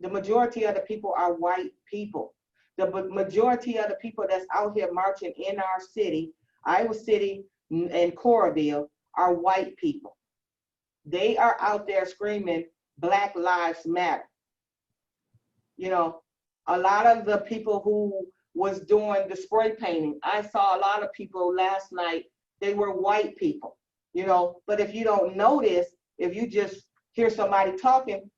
The majority of the people are white people. The majority of the people that's out here marching in our city, Iowa City and Coralville, are white people. They are out there screaming, Black Lives Matter. You know, a lot of the people who was doing the spray painting, I saw a lot of people last night, they were white people, you know, but if you don't notice, if you just hear somebody talking,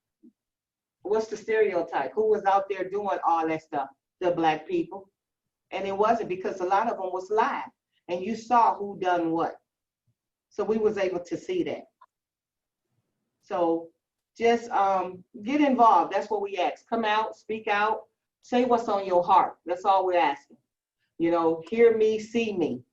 what's the stereotype? Who was out there doing all that stuff? The Black people. And it wasn't, because a lot of them was live, and you saw who done what. So we was able to see that. So just get involved. That's what we ask. Come out, speak out, say what's on your heart. That's all we're asking. You know, hear me, see me.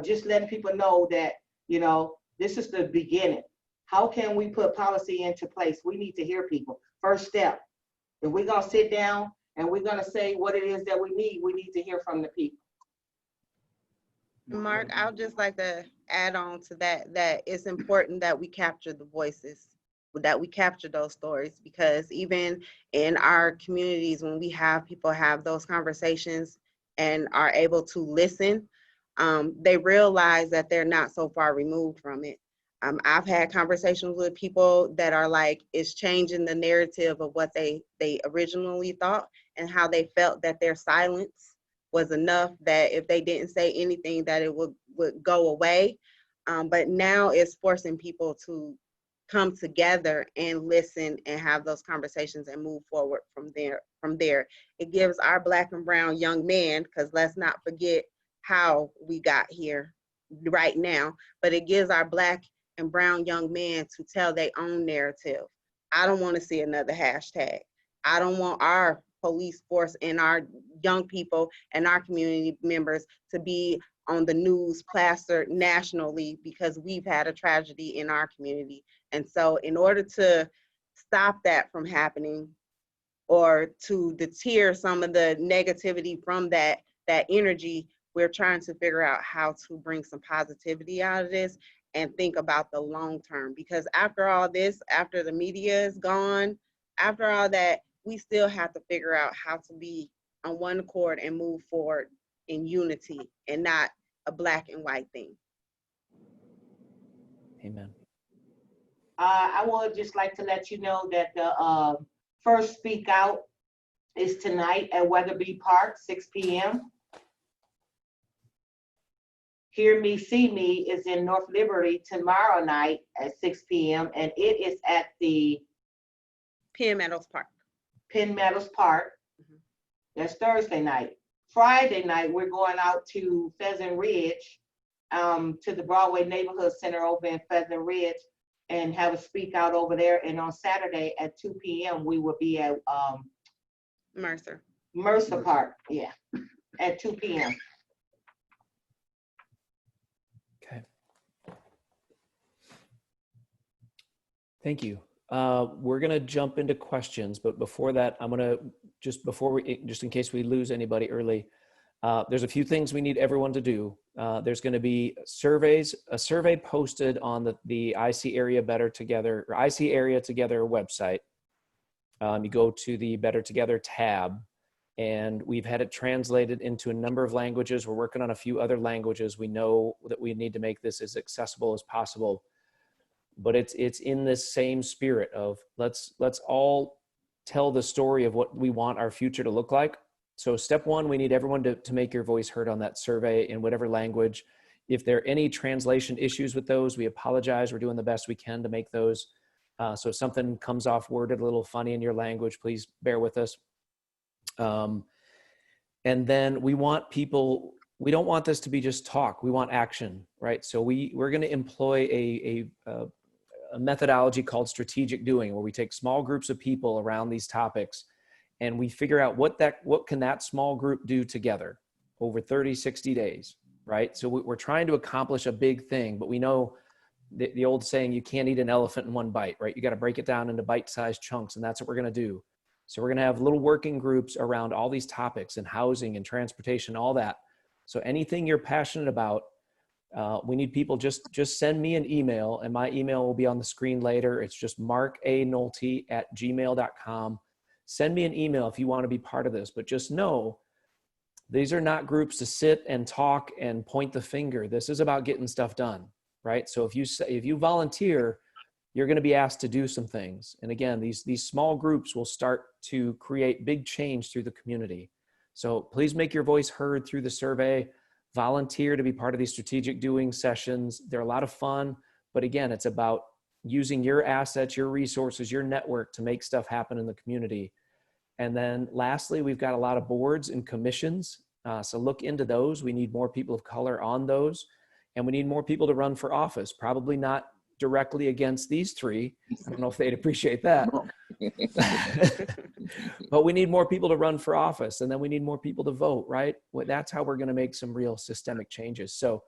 Just letting people know that, you know, this is the beginning. How can we put policy into place? We need to hear people. First step. If we're gonna sit down and we're gonna say what it is that we need to hear from the people. Mark, I would just like to add on to that, that it's important that we capture the voices, that we capture those stories, because even in our communities, when we have people have those conversations and are able to listen, they realize that they're not so far removed from it. I've had conversations with people that are like, it's changing the narrative of what they originally thought, and how they felt that their silence was enough, that if they didn't say anything that it would go away. But now it's forcing people to come together and listen and have those conversations and move forward from there. It gives our Black and brown young men, because let's not forget how we got here right now, but it gives our Black and brown young men to tell their own narrative. I don't want to see another hashtag. I don't want our police force and our young people and our community members to be on the news plastered nationally because we've had a tragedy in our community. And so in order to stop that from happening, or to deter some of the negativity from that energy, we're trying to figure out how to bring some positivity out of this and think about the long term. Because after all this, after the media is gone, after all that, we still have to figure out how to be on one accord and move forward in unity, and not a black and white thing. Amen. I would just like to let you know that the first Speak Out is tonight at Weatherby Park, 6 p.m. Hear Me, See Me is in North Liberty tomorrow night at 6 p.m. and it is at the Penn Meadows Park. Penn Meadows Park. That's Thursday night. Friday night, we're going out to Pheasant Ridge, to the Broadway Neighborhood Center over in Pheasant Ridge, and have a speak out over there. And on Saturday at 2 p.m., we will be at Mercer Park, yeah, at 2 p.m. Okay. Thank you. We're going to jump into questions, but before that, I'm going to just in case we lose anybody early, there's a few things we need everyone to do. There's going to be a survey posted on the IC Area Better Together, or IC Area Together website. You go to the Better Together tab, and we've had it translated into a number of languages. We're working on a few other languages. We know that we need to make this as accessible as possible, but it's in this same spirit of let's all tell the story of what we want our future to look like. So step one, we need everyone to make your voice heard on that survey in whatever language. If there are any translation issues with those, we apologize. We're doing the best we can to make those. So if something comes off worded a little funny in your language, please bear with us. And then we want people, we don't want this to be just talk. We want action, right? So we're going to employ a methodology called strategic doing, where we take small groups of people around these topics and we figure out what can that small group do together over 30, 60 days, right? So we're trying to accomplish a big thing, but we know the old saying, you can't eat an elephant in one bite, right? You got to break it down into bite-sized chunks, and that's what we're going to do. So we're going to have little working groups around all these topics and housing and transportation, all that. So anything you're passionate about, we need people, just send me an email, and my email will be on the screen later. It's just markanolte@gmail.com. Send me an email if you want to be part of this, but just know these are not groups to sit and talk and point the finger. This is about getting stuff done, right? So if you volunteer, you're going to be asked to do some things. And again, these small groups will start to create big change through the community. So please make your voice heard through the survey. Volunteer to be part of these strategic doing sessions. They're a lot of fun, but again, it's about using your assets, your resources, your network to make stuff happen in the community. And then lastly, we've got a lot of boards and commissions. So look into those. We need more people of color on those, and we need more people to run for office. Probably not directly against these three. I don't know if they'd appreciate that. But we need more people to run for office, and then we need more people to vote, right? Well, that's how we're going to make some real systemic changes. So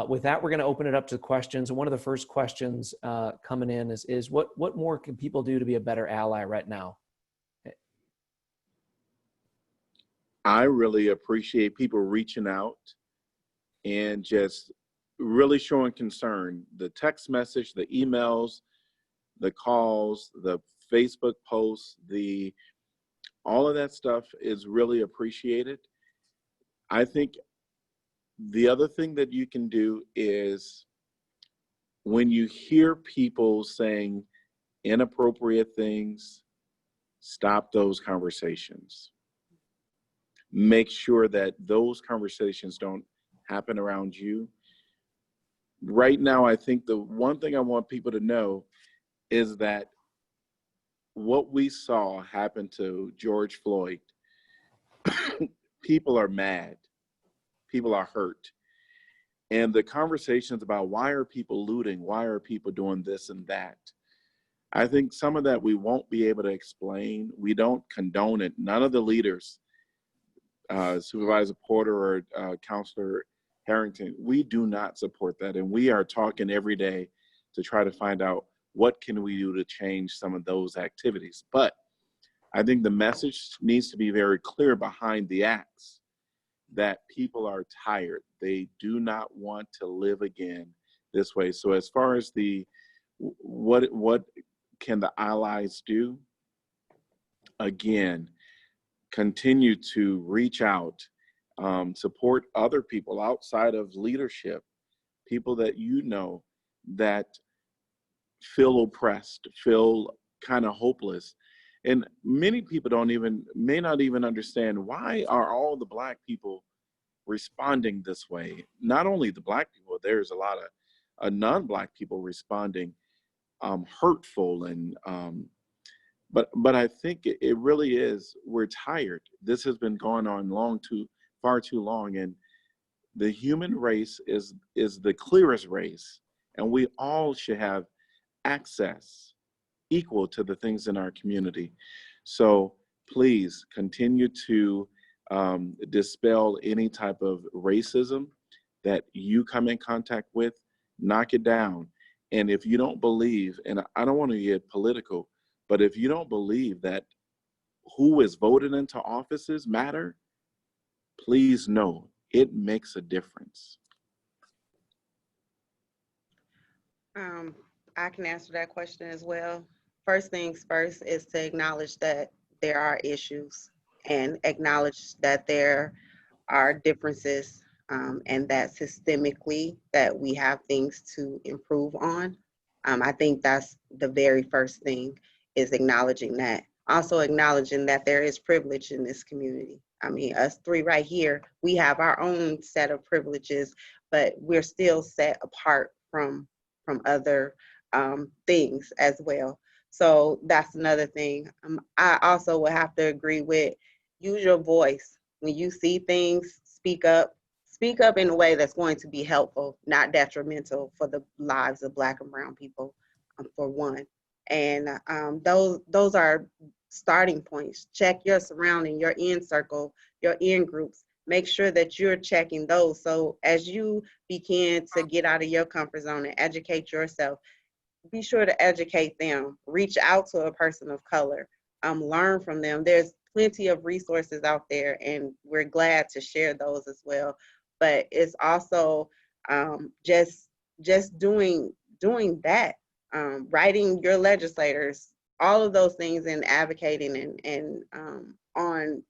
with that, we're going to open it up to questions. And one of the first questions coming in is what more can people do to be a better ally right now? I really appreciate people reaching out and just really showing concern. The text message, the emails, the calls, the Facebook posts, all of that stuff is really appreciated. I think the other thing that you can do is when you hear people saying inappropriate things, stop those conversations. Make sure that those conversations don't happen around you. Right now, I think the one thing I want people to know is that what we saw happen to George Floyd, people are mad, people are hurt. And the conversations about why are people looting, why are people doing this and that, I think some of that we won't be able to explain. We don't condone it. None of the leaders, Supervisor Porter or Counselor Harrington, we do not support that. And we are talking every day to try to find out what can we do to change some of those activities. But I think the message needs to be very clear behind the acts that people are tired. They do not want to live again this way. So as far as what can the allies do? Again, continue to reach out, support other people outside of leadership, people that you know that feel oppressed, feel kind of hopeless. And many people may not even understand, why are all the Black people responding this way? Not only the Black people, there's a lot of non-Black people responding hurtful and but I think it really is, we're tired. This has been going on far too long, and the human race is the clearest race, and we all should have access equal to the things in our community. So please continue to dispel any type of racism that you come in contact with. Knock it down. And if you don't believe, and I don't want to get political, but if you don't believe that who is voted into offices matter, please know it makes a difference. I can answer that question as well. first things first is to acknowledge that there are issues and acknowledge that there are differences, and that systemically that we have things to improve on. I think that's the very first thing, is acknowledging that. Also acknowledging that there is privilege in this community. I mean, us three right here, we have our own set of privileges, but we're still set apart from other things as well. So that's another thing. I also would have to agree with, use your voice. When you see things, speak up. Speak up in a way that's going to be helpful, not detrimental for the lives of Black and brown people, for one. And those are starting points. Check your surrounding, your in circle, your in groups. Make sure that you're checking those. So as you begin to get out of your comfort zone and educate yourself, be sure to educate them. Reach out to a person of color. Learn from them. There's plenty of resources out there, and we're glad to share those as well. But it's also just doing that, writing your legislators, all of those things, and advocating and on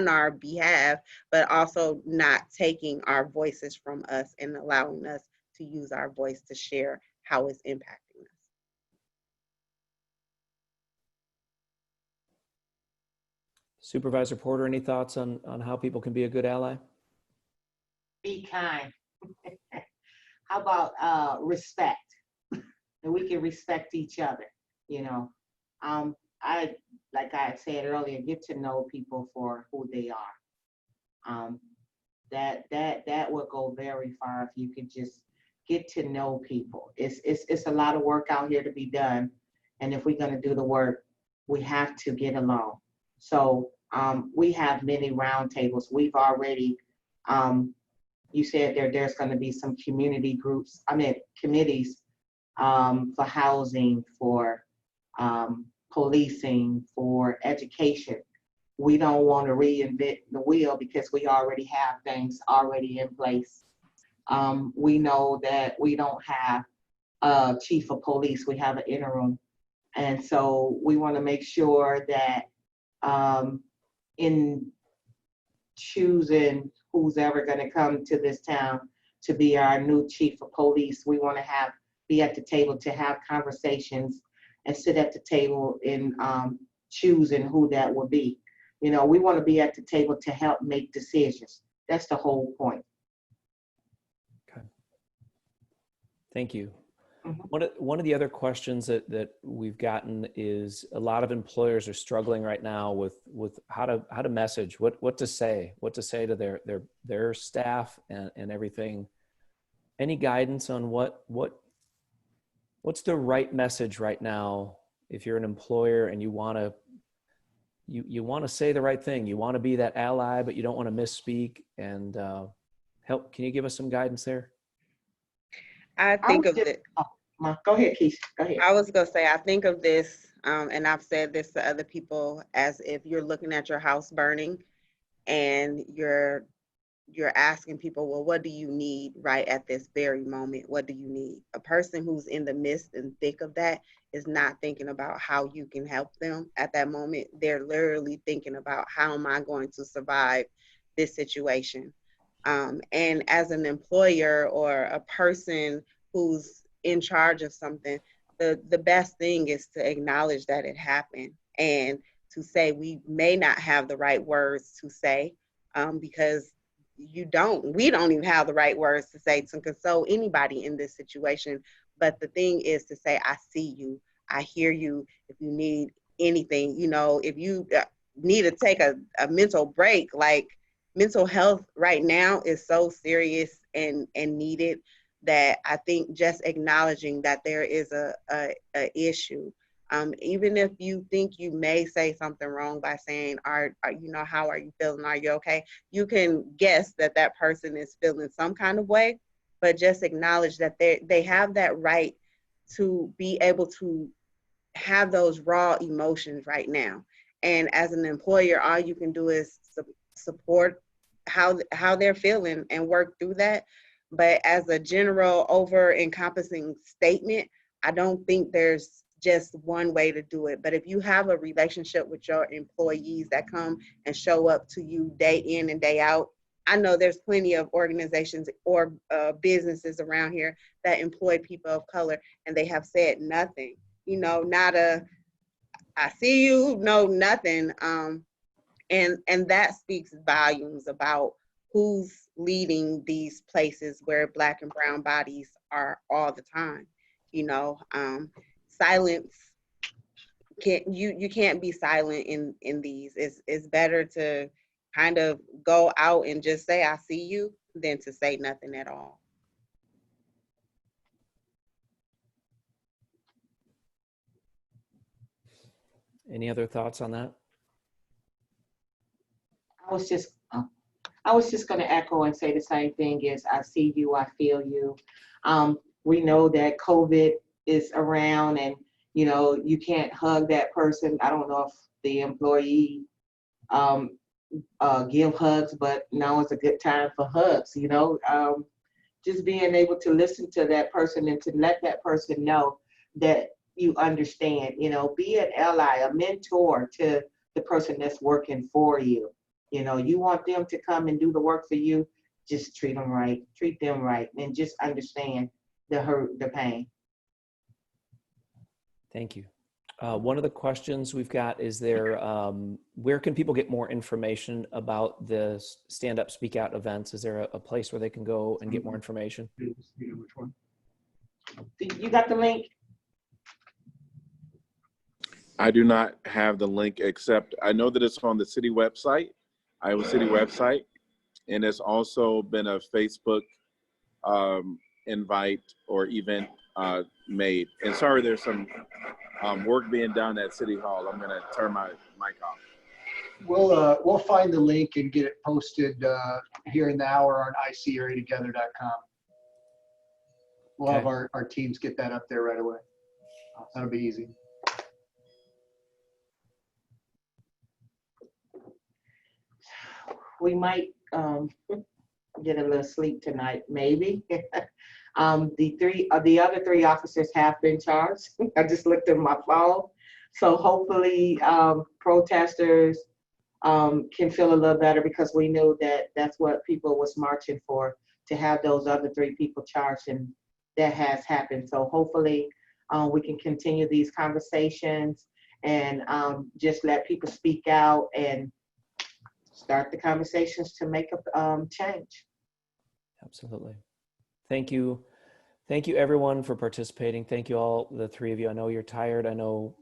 our behalf, but also not taking our voices from us and allowing us to use our voice to share how it's impacting us. Supervisor Porter, any thoughts on how people can be a good ally? Be kind. How about respect? And we can respect each other, you know. I, like I said earlier, get to know people for who they are. That will go very far if you could just get to know people. It's a lot of work out here to be done, and if we're going to do the work, we have to get along. So we have many roundtables. We've already, you said there's going to be some committees for housing, for policing, for education. We don't want to reinvent the wheel because we already have things already in place. We know that we don't have a chief of police, we have an interim. And so we want to make sure that in choosing who's ever going to come to this town to be our new chief of police, we want to be at the table to have conversations and sit at the table in choosing who that will be. You know, we want to be at the table to help make decisions. That's the whole point. Okay. Thank you. Mm-hmm. One of the other questions that we've gotten is, a lot of employers are struggling right now with how to message, what to say to their staff and everything. Any guidance on what's the right message right now if you're an employer and you want to say the right thing, you want to be that ally, but you don't want to misspeak, and help? Can you give us some guidance there? I think of it. Go ahead, Keisha. Go ahead. I was gonna say, I think of this, and I've said this to other people, as if you're looking at your house burning and you're asking people, well, what do you need right at this very moment? What do you need? A person who's in the midst and thick of that is not thinking about how you can help them at that moment. They're literally thinking about, how am I going to survive this situation? And as an employer or a person who's in charge of something, the best thing is to acknowledge that it happened, and to say, we may not have the right words to say, because we don't even have the right words to say to console anybody in this situation. But the thing is to say, I see you, I hear you. If you need anything, you know, if you need to take a mental break, like, mental health right now is so serious and needed, that I think just acknowledging that there is a issue, even if you think you may say something wrong by saying, are you know, how are you feeling? Are you okay? You can guess that person is feeling some kind of way, but just acknowledge that they have that right to be able to have those raw emotions right now. And as an employer, all you can do is support how they're feeling and work through that. But as a general over encompassing statement, I don't think there's just one way to do it. But if you have a relationship with your employees that come and show up to you day in and day out, I know there's plenty of organizations or businesses around here that employ people of color, and they have said nothing, you know, not a, I see you, no, nothing. And that speaks volumes about who's leading these places where Black and brown bodies are all the time. You know, silence, you can't be silent in these. It's better to kind of go out and just say, I see you, than to say nothing at all. Any other thoughts on that? I was just going to echo and say the same thing as I see you, I feel you. We know that COVID is around, and you know, you can't hug that person. I don't know if the employee give hugs, but now is a good time for hugs, you know. Just being able to listen to that person and to let that person know that you understand, you know, be an ally, a mentor to the person that's working for you. You know, you want them to come and do the work for you, just treat them right, and just understand the hurt, the pain. Thank you. One of the questions we've got is there, where can people get more information about the Stand Up, Speak Out events? Is there a place where they can go and get more information? Which one? You got the link? I do not have the link, except I know that it's on the city website, Iowa City website, and it's also been a Facebook invite or event made. And sorry, there's some work being done at City Hall. I'm gonna turn my mic off. We'll find the link and get it posted here in the hour on icareatogether.com. We'll have our teams get that up there right away. That'll be easy. We might get a little sleep tonight, maybe. The other three officers have been charged. I just looked at my phone. So hopefully protesters can feel a little better, because we knew that that's what people was marching for, to have those other 3 people charged, and that has happened. So hopefully we can continue these conversations and just let people speak out and start the conversations to make a change. Absolutely. Thank you. Thank you everyone for participating. Thank you all, the 3 of you. I know you're tired, I know,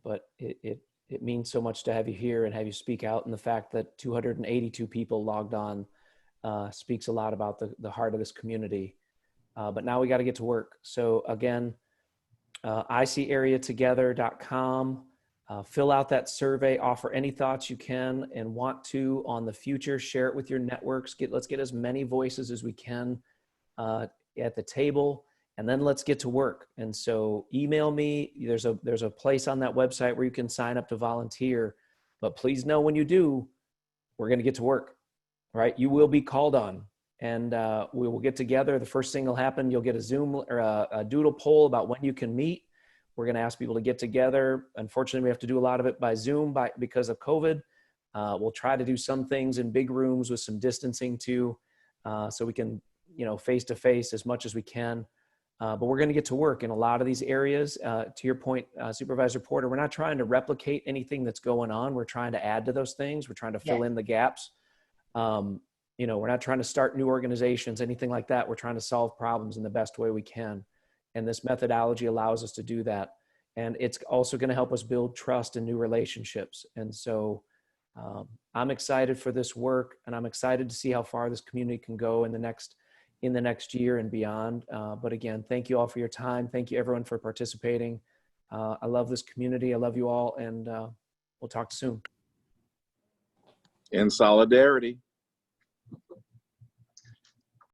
but it means so much to have you here and have you speak out. And the fact that 282 people logged on speaks a lot about the heart of this community. But now we got to get to work. So again, icareatogether.com. Fill out that survey, offer any thoughts you can and want to on the future, share it with your networks. Let's get as many voices as we can at the table, and then let's get to work. And so email me. There's a place on that website where you can sign up to volunteer, but please know when you do, we're going to get to work, right? You will be called on, and we will get together. The first thing will happen, you'll get a Zoom or a doodle poll about when you can meet. We're going to ask people to get together. Unfortunately, we have to do a lot of it by Zoom because of COVID. We'll try to do some things in big rooms with some distancing too, so we can, face to face as much as we can. But we're going to get to work in a lot of these areas. To your point, Supervisor Porter, we're not trying to replicate anything that's going on. We're trying to add to those things. We're trying to fill in the gaps. We're not trying to start new organizations, anything like that. We're trying to solve problems in the best way we can. And this methodology allows us to do that. And it's also going to help us build trust and new relationships. And so I'm excited for this work, and I'm excited to see how far this community can go in the next year and beyond. But again, thank you all for your time. Thank you everyone for participating. I love this community. I love you all, and we'll talk soon. In solidarity.